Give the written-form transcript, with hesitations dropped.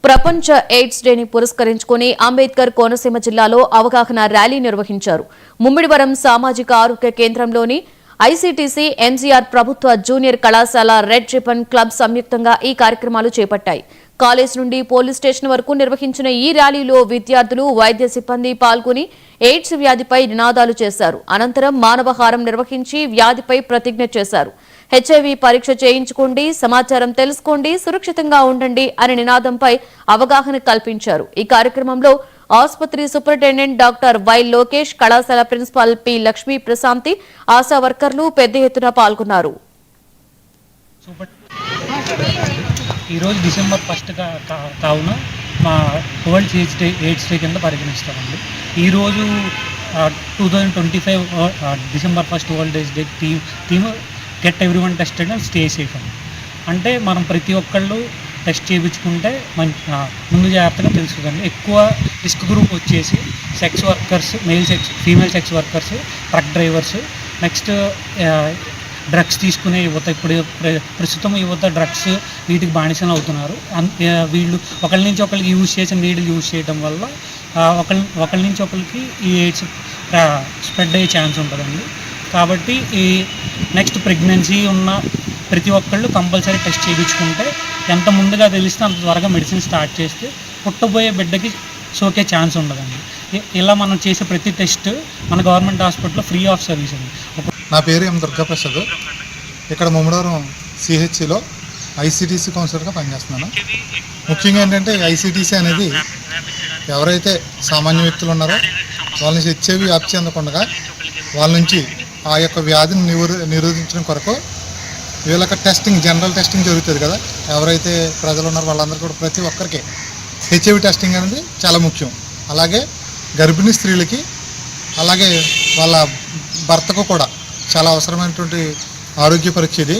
ప్రపంచ ఎయిడ్స్ డేని పురస్కరించుకుని అంబేద్కర్ కోనసీమ జిల్లాలో అవగాహన ర్యాలీ నిర్వహించారు. ముమ్మిడివరం సామాజిక ఆరోగ్య కేంద్రంలోని ఐసీటీసీ, ఎంజీఆర్ ప్రభుత్వ జూనియర్ కళాశాల రెడ్ రిబన్ క్లబ్ సంయుక్తంగా ఈ కార్యక్రమాలు చేపట్టాయి. కాలేజ్ నుండి పోలీస్ స్టేషన్ వరకు నిర్వహించిన ఈ ర్యాలీలో విద్యార్థులు, వైద్య సిబ్బంది పాల్గొని ఎయిడ్స్ వ్యాధిపై నినాదాలు చేశారు. అనంతరం మానవహారం నిర్వహించి వ్యాధిపై ప్రతిజ్ఞ చేశారు. హెచ్ఐవి పరీక్ష చేయించుకోండి, సమాచారం తెలుసుకోండి, సురక్షితంగా ఉండండి అనే నినాదంపై అవగాహన కల్పించారు. ఈ కార్యక్రమంలో ఆసుపత్రి సూపరింటెండెంట్ డాక్టర్ వై లోకేష్, కళాశాల ప్రిన్సిపాల్ పి లక్ష్మీ ప్రశాంతి, ఆశా వర్కర్లు పెద్ద ఎత్తున పాల్గొన్నారు. ఈరోజు డిసెంబర్ 1 కావున మా వరల్డ్ ఎయిడ్స్ డే కింద పరిగణిస్తామండి. ఈరోజు 2025 December 1 world AIDS day theme get everyone tested and stay safe అని. అంటే మనం ప్రతి ఒక్కళ్ళు టెస్ట్ చేయించుకుంటే ముందు జాగ్రత్తగా తెలుస్తుందండి. ఎక్కువ రిస్క్ గ్రూప్ వచ్చేసి sex workers, female sex workers, truck drivers, next drugs తీసుకునే యువత. ఇప్పుడు ప్రస్తుతం యువత డ్రగ్స్ వీటికి బానిసలు అవుతున్నారు. వీళ్ళు ఒకరి నుంచి ఒకరికి యూజ్ చేసి నీళ్ళు యూజ్ చేయడం వల్ల ఒకరి నుంచి ఒకరికి ఈ ఎయిడ్స్ స్ప్రెడ్ అయ్యే ఛాన్స్ ఉంటుందండి. కాబట్టి ఈ నెక్స్ట్ ప్రెగ్నెన్సీ ఉన్న ప్రతి ఒక్కళ్ళు కంపల్సరీ టెస్ట్ చేయించుకుంటే ఎంత ముందుగా తెలిస్తే అంత త్వరగా మెడిసిన్ స్టార్ట్ చేస్తే పుట్టబోయే బిడ్డకి సోకే ఛాన్స్ ఉండదండి. ఇలా మనం చేసే ప్రతి టెస్ట్ మన గవర్నమెంట్ హాస్పిటల్లో ఫ్రీ ఆఫ్ సర్వీస్ అండి. నా పేరు ఎం దుర్గాప్రసాద్. ఇక్కడ ముమ్మడివరం సిహెచ్సిలో ఐసీటీసీ కౌన్సిలర్గా పనిచేస్తున్నాను. ముఖ్యంగా ఏంటంటే ఐసీటీసీ అనేది ఎవరైతే సామాన్య వ్యక్తులు ఉన్నారో వాళ్ళ నుంచి హెచ్ఐవి వ్యాప్తి చెందకుండా వాళ్ళ నుంచి ఆ యొక్క వ్యాధిని నిరోధించడం కొరకు వీళ్ళకి టెస్టింగ్, జనరల్ టెస్టింగ్ జరుగుతుంది కదా. ఎవరైతే ప్రజలు ఉన్నారో వాళ్ళందరూ కూడా ప్రతి ఒక్కరికి హెచ్ఐవి టెస్టింగ్ అనేది చాలా ముఖ్యం. అలాగే గర్భిణీ స్త్రీలకి, అలాగే వాళ్ళ భర్తకు కూడా చాలా అవసరమైనటువంటి ఆరోగ్య పరీక్ష ఇది.